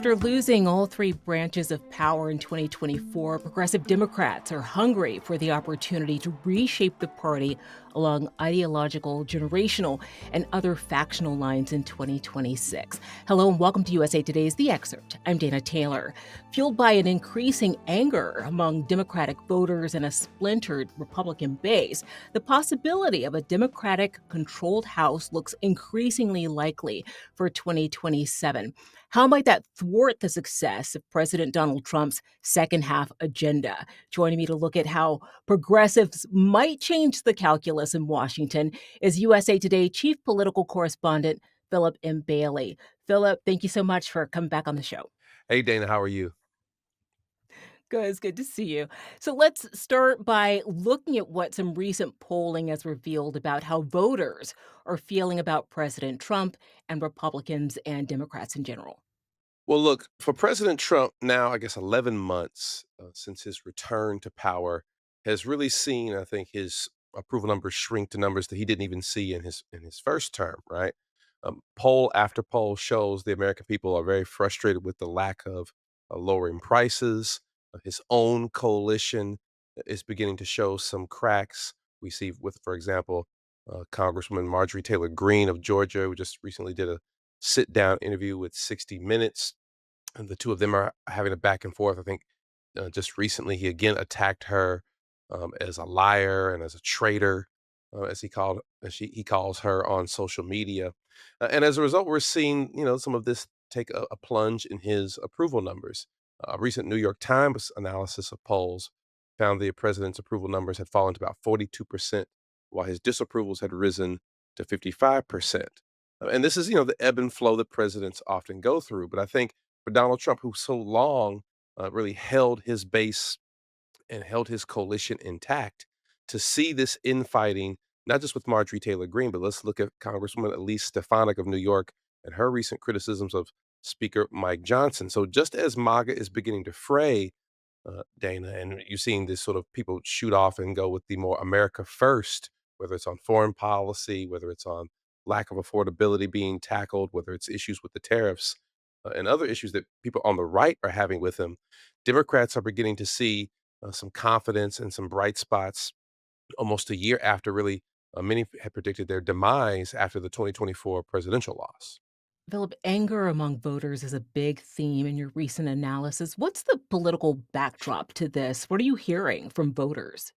After losing all three branches of power in 2024, progressive Democrats are hungry for the opportunity to reshape the party along ideological, generational, and other factional lines in 2026. Hello and welcome to USA Today's The Excerpt. I'm Dana Taylor. Fueled by an increasing anger among Democratic voters and a splintered Republican base, the possibility of a Democratic controlled House looks increasingly likely for 2027. How might that thwart the success of President Donald Trump's second half agenda? Joining me to look at how progressives might change the calculus in Washington is USA Today chief political correspondent Phillip M. Bailey. Phillip, thank you so much for coming back on the show. Hey Dana, how are you? Good, it's good to see you. So let's start by looking at what some recent polling has revealed about how voters are feeling about President Trump and Republicans and Democrats in general. Well, look, for President Trump, now I guess 11 months since his return to power has really seen, I think, his approval numbers shrink to numbers that he didn't even see in his first term. Right? Poll after poll shows the American people are very frustrated with the lack of lowering prices. His own coalition is beginning to show some cracks. We see with, for example, Congresswoman Marjorie Taylor Greene of Georgia, who just recently did a sit down interview with 60 Minutes, and the two of them are having a back and forth. I think just recently he again attacked her as a liar and as a traitor, as he calls her on social media, and as a result, we're seeing some of this take a plunge in his approval numbers. A recent New York Times analysis of polls found the president's approval numbers had fallen to about 42%, while his disapprovals had risen to 55%. And this is, the ebb and flow that presidents often go through. But I think for Donald Trump, who so long really held his base and held his coalition intact, to see this infighting, not just with Marjorie Taylor Greene, but let's look at Congresswoman Elise Stefanik of New York and her recent criticisms of Speaker Mike Johnson. So just as MAGA is beginning to fray, Dana, and you're seeing this sort of people shoot off and go with the more America first, whether it's on foreign policy, whether it's on lack of affordability being tackled, whether it's issues with the tariffs and other issues that people on the right are having with him. Democrats are beginning to see some confidence and some bright spots almost a year after really many had predicted their demise after the 2024 presidential loss. Philip, anger among voters is a big theme in your recent analysis. What's the political backdrop to this? What are you hearing from voters?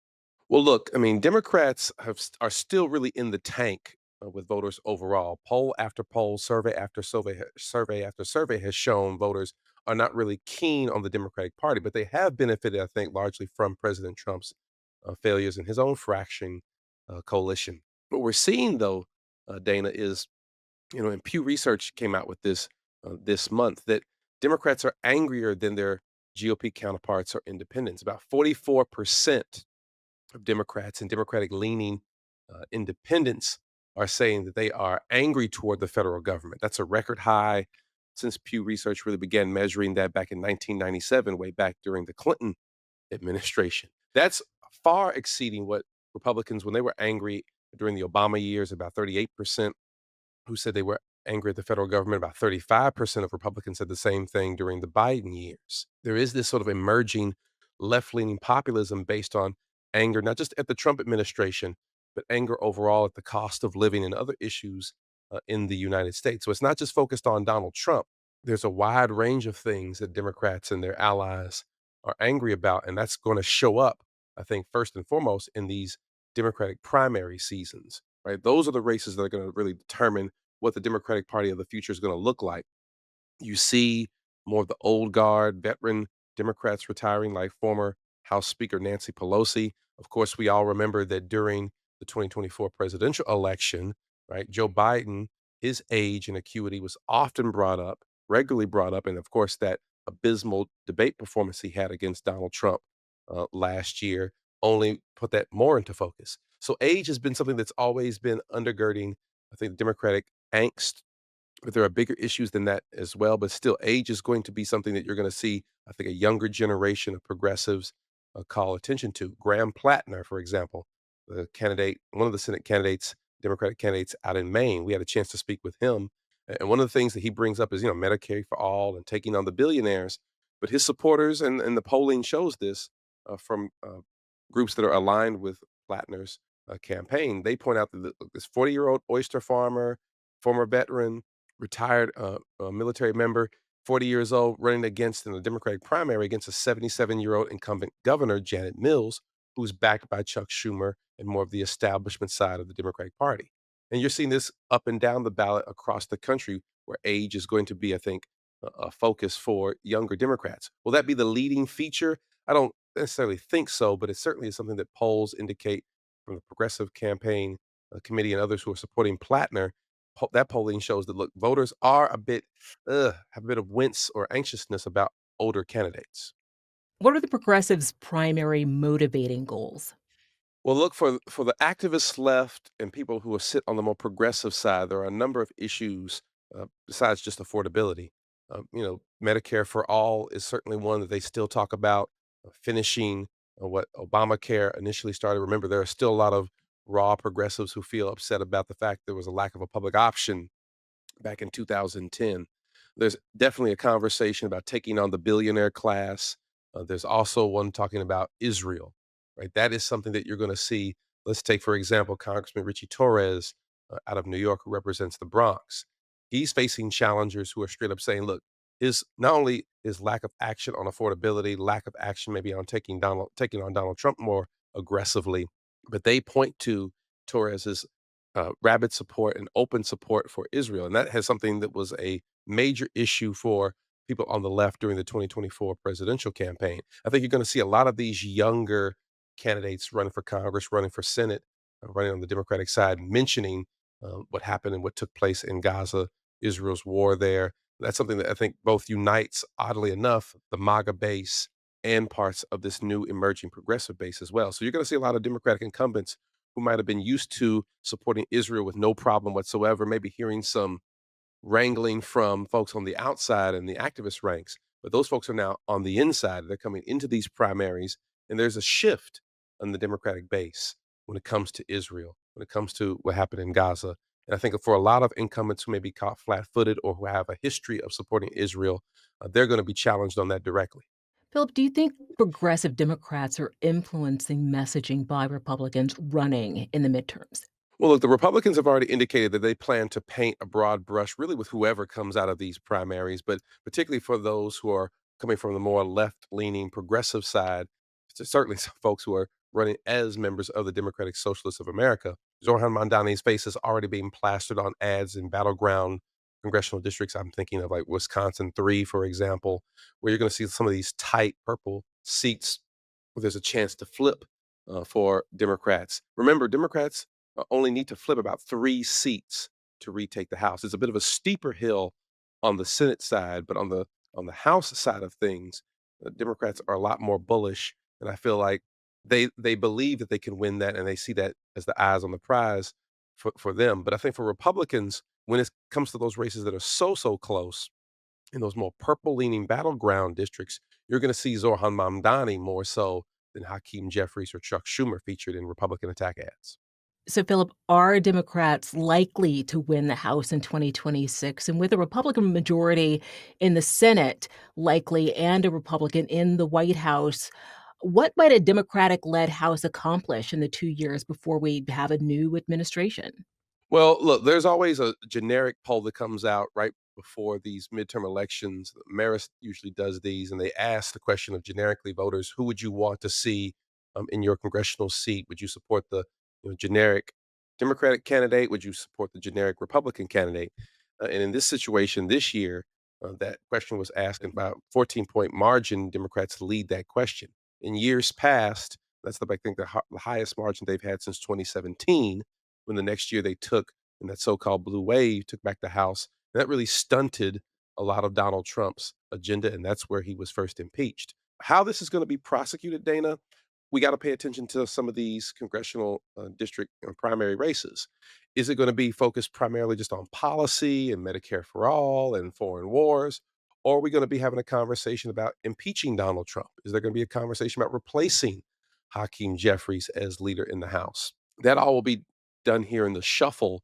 Well, look, I mean, Democrats are still really in the tank with voters overall. Poll after poll, survey after survey after survey has shown voters are not really keen on the Democratic Party, but they have benefited, I think, largely from President Trump's failures in his own fraction coalition. What we're seeing, though, Dana, is and Pew Research came out with this this month that Democrats are angrier than their GOP counterparts or independents. About 44% of Democrats and Democratic leaning independents are saying that they are angry toward the federal government. That's a record high since Pew Research really began measuring that back in 1997, way back during the Clinton administration. That's far exceeding what Republicans, when they were angry during the Obama years, about 38% who said they were angry at the federal government. About 35% of Republicans said the same thing during the Biden years. There is this sort of emerging left leaning populism based on anger, not just at the Trump administration, but anger overall at the cost of living and other issues in the United States. So it's not just focused on Donald Trump. There's a wide range of things that Democrats and their allies are angry about. And that's going to show up, I think, first and foremost in these Democratic primary seasons, right? Those are the races that are going to really determine what the Democratic Party of the future is going to look like. You see more of the old guard, veteran Democrats retiring, like former House Speaker Nancy Pelosi. Of course, we all remember that during the 2024 presidential election, right, Joe Biden, his age and acuity was often brought up, regularly brought up. And of course, that abysmal debate performance he had against Donald Trump last year only put that more into focus. So age has been something that's always been undergirding, I think, Democratic angst, but there are bigger issues than that as well. But still, age is going to be something that you're going to see, I think, a younger generation of progressives call attention to. Graham Plattner, for example, the candidate, one of the Senate candidates, Democratic candidates out in Maine, we had a chance to speak with him. And one of the things that he brings up is, Medicare for all and taking on the billionaires. But his supporters, and the polling shows this from groups that are aligned with Plattner's campaign, they point out that this 40-year-old oyster farmer, former veteran, retired military member, 40 years old, running against in the Democratic primary against a 77-year-old incumbent governor, Janet Mills, who's backed by Chuck Schumer and more of the establishment side of the Democratic Party. And you're seeing this up and down the ballot across the country where age is going to be, I think, a focus for younger Democrats. Will that be the leading feature? I don't necessarily think so, but it certainly is something that polls indicate from the Progressive Campaign Committee and others who are supporting Plattner. That polling shows that, look, voters are have a bit of wince or anxiousness about older candidates. What are the progressives' primary motivating goals? Well, look, for the activists left and people who will sit on the more progressive side, there are a number of issues besides just affordability. Medicare for all is certainly one that they still talk about. Finishing what Obamacare initially started. Remember, there are still a lot of raw progressives who feel upset about the fact there was a lack of a public option back in 2010. There's definitely a conversation about taking on the billionaire class. There's also one talking about Israel, right? That is something that you're going to see. Let's take, for example, Congressman Richie Torres out of New York, who represents the Bronx. He's facing challengers who are straight up saying, look, his not only his lack of action on affordability, lack of action maybe on taking on Donald Trump more aggressively, but they point to Torres's rabid support and open support for Israel. And that has something that was a major issue for people on the left during the 2024 presidential campaign. I think you're going to see a lot of these younger candidates running for Congress, running for Senate, running on the Democratic side, mentioning what happened and what took place in Gaza, Israel's war there. That's something that I think both unites, oddly enough, the MAGA base and parts of this new emerging progressive base as well. So you're going to see a lot of Democratic incumbents who might have been used to supporting Israel with no problem whatsoever, maybe hearing some wrangling from folks on the outside and the activist ranks. But those folks are now on the inside. They're coming into these primaries, and there's a shift on the Democratic base when it comes to Israel, when it comes to what happened in Gaza. And I think for a lot of incumbents who may be caught flat footed or who have a history of supporting Israel, they're going to be challenged on that directly. Philip, do you think progressive Democrats are influencing messaging by Republicans running in the midterms? Well, look, the Republicans have already indicated that they plan to paint a broad brush really with whoever comes out of these primaries, but particularly for those who are coming from the more left leaning progressive side, certainly some folks who are running as members of the Democratic Socialists of America. Zoran Mandani's face is already being plastered on ads in battleground congressional districts. I'm thinking of like Wisconsin 3, for example, where you're going to see some of these tight purple seats where there's a chance to flip for Democrats. Remember, Democrats only need to flip about 3 seats to retake the House. It's a bit of a steeper hill on the Senate side, but on the House side of things, Democrats are a lot more bullish, and I feel like they believe that they can win that, and they see that as the eyes on the prize for them. But I think for Republicans, when it comes to those races that are so close in those more purple leaning battleground districts, you're going to see Zohan Mamdani more so than Hakeem Jeffries or Chuck Schumer featured in Republican attack ads. So, Philip, are Democrats likely to win the House in 2026? And with a Republican majority in the Senate likely and a Republican in the White House, what might a Democratic led House accomplish in the 2 years before we have a new administration? Well, look, there's always a generic poll that comes out right before these midterm elections. Marist usually does these, and they ask the question of generically voters, who would you want to see in your congressional seat? Would you support the generic Democratic candidate? Would you support the generic Republican candidate? And in this situation this year, that question was asked in about 14-point margin. Democrats lead that question. In years past, that's I think the highest margin they've had since 2017 when the next year they took in that so-called blue wave, took back the House. And that really stunted a lot of Donald Trump's agenda, and that's where he was first impeached. How this is going to be prosecuted, Dana, we got to pay attention to some of these congressional district and primary races. Is it going to be focused primarily just on policy and Medicare for all and foreign wars? Or are we going to be having a conversation about impeaching Donald Trump? Is there going to be a conversation about replacing Hakeem Jeffries as leader in the House? That all will be done here in the shuffle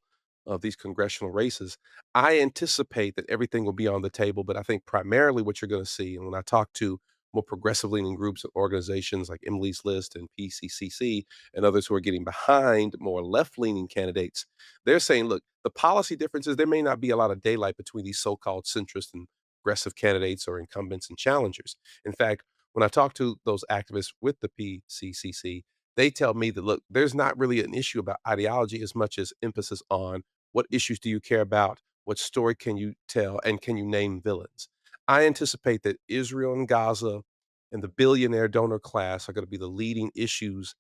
of these congressional races, I anticipate that everything will be on the table. But I think primarily what you're going to see, and when I talk to more progressive leaning groups and organizations like Emily's List and PCCC and others who are getting behind more left leaning candidates, they're saying, look, the policy differences, there may not be a lot of daylight between these so called centrist and progressive candidates or incumbents and challengers. In fact, when I talk to those activists with the PCCC, they tell me that, look, there's not really an issue about ideology as much as emphasis on what issues do you care about? What story can you tell? And can you name villains? I anticipate that Israel and Gaza and the billionaire donor class are going to be the leading issues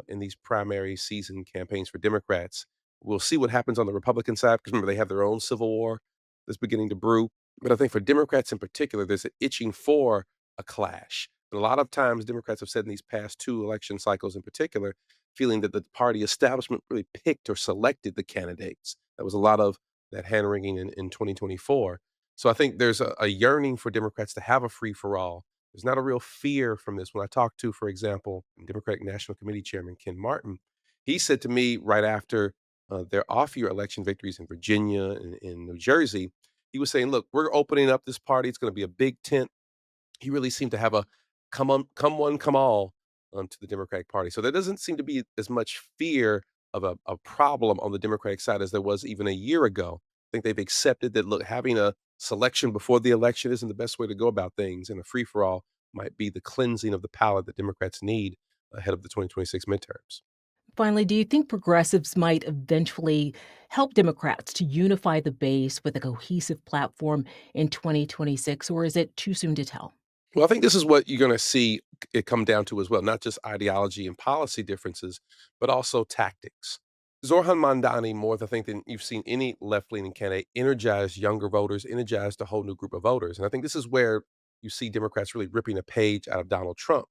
in these primary season campaigns for Democrats. We'll see what happens on the Republican side because remember, they have their own civil war that's beginning to brew. But I think for Democrats in particular, there's an itching for a clash. And a lot of times, Democrats have said in these past two election cycles in particular, feeling that the party establishment really picked or selected the candidates. There was a lot of that hand wringing in 2024. So I think there's a yearning for Democrats to have a free for all. There's not a real fear from this. When I talked to, for example, Democratic National Committee Chairman Ken Martin, he said to me right after their off year election victories in Virginia and in New Jersey, he was saying, look, we're opening up this party. It's going to be a big tent. He really seemed to have a come on, come one, come all to the Democratic Party. So there doesn't seem to be as much fear of a problem on the Democratic side as there was even a year ago. I think they've accepted that, look, having a selection before the election isn't the best way to go about things, and a free for all might be the cleansing of the palate that Democrats need ahead of the 2026 midterms. Finally, do you think progressives might eventually help Democrats to unify the base with a cohesive platform in 2026, or is it too soon to tell? Well, I think this is what you're going to see it come down to as well, not just ideology and policy differences, but also tactics. Zorhan Mandani, more I think than you've seen any left-leaning candidate, energized younger voters, energized a whole new group of voters. And I think this is where you see Democrats really ripping a page out of Donald Trump.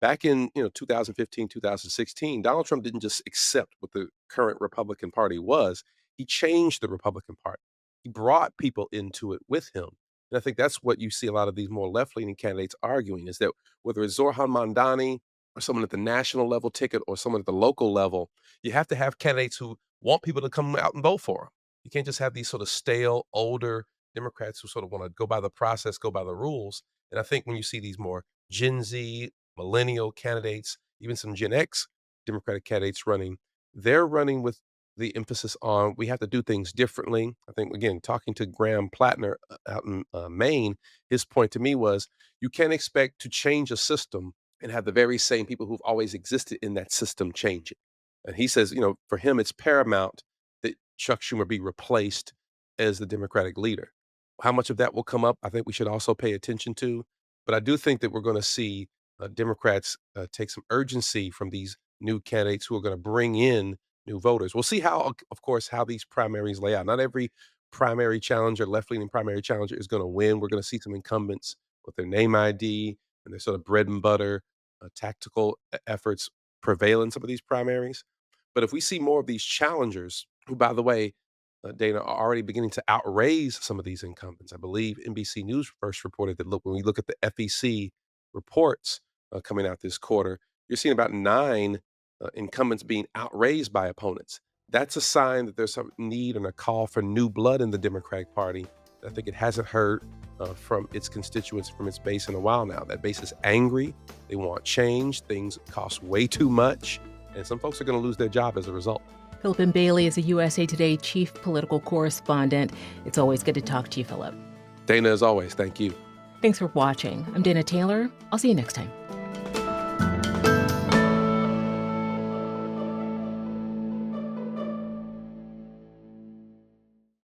Back in 2015, 2016, Donald Trump didn't just accept what the current Republican Party was. He changed the Republican Party. He brought people into it with him. And I think that's what you see a lot of these more left-leaning candidates arguing is that whether it's Zorhan Mandani or someone at the national level ticket or someone at the local level, you have to have candidates who want people to come out and vote for them. You can't just have these sort of stale, older Democrats who sort of want to go by the process, go by the rules. And I think when you see these more Gen Z, millennial candidates, even some Gen X Democratic candidates running, they're running with the emphasis on we have to do things differently. I think, again, talking to Graham Plattner out in Maine, his point to me was you can't expect to change a system and have the very same people who've always existed in that system change it. And he says, for him, it's paramount that Chuck Schumer be replaced as the Democratic leader. How much of that will come up, I think we should also pay attention to. But I do think that we're going to see Democrats take some urgency from these new candidates who are going to bring in new voters. We'll see how, of course, how these primaries lay out. Not every primary challenger, left-leaning primary challenger is going to win. We're going to see some incumbents with their name ID and their sort of bread and butter tactical efforts prevail in some of these primaries. But if we see more of these challengers, who, by the way, Dana, are already beginning to outraise some of these incumbents. I believe NBC News first reported that, look, when we look at the FEC reports coming out this quarter, you're seeing about nine incumbents being outraised by opponents. That's a sign that there's some need and a call for new blood in the Democratic Party. I think it hasn't heard from its constituents, from its base in a while now. That base is angry. They want change. Things cost way too much. And some folks are going to lose their job as a result. Phillip Bailey is a USA Today chief political correspondent. It's always good to talk to you, Phillip. Dana, as always, thank you. Thanks for watching. I'm Dana Taylor. I'll see you next time.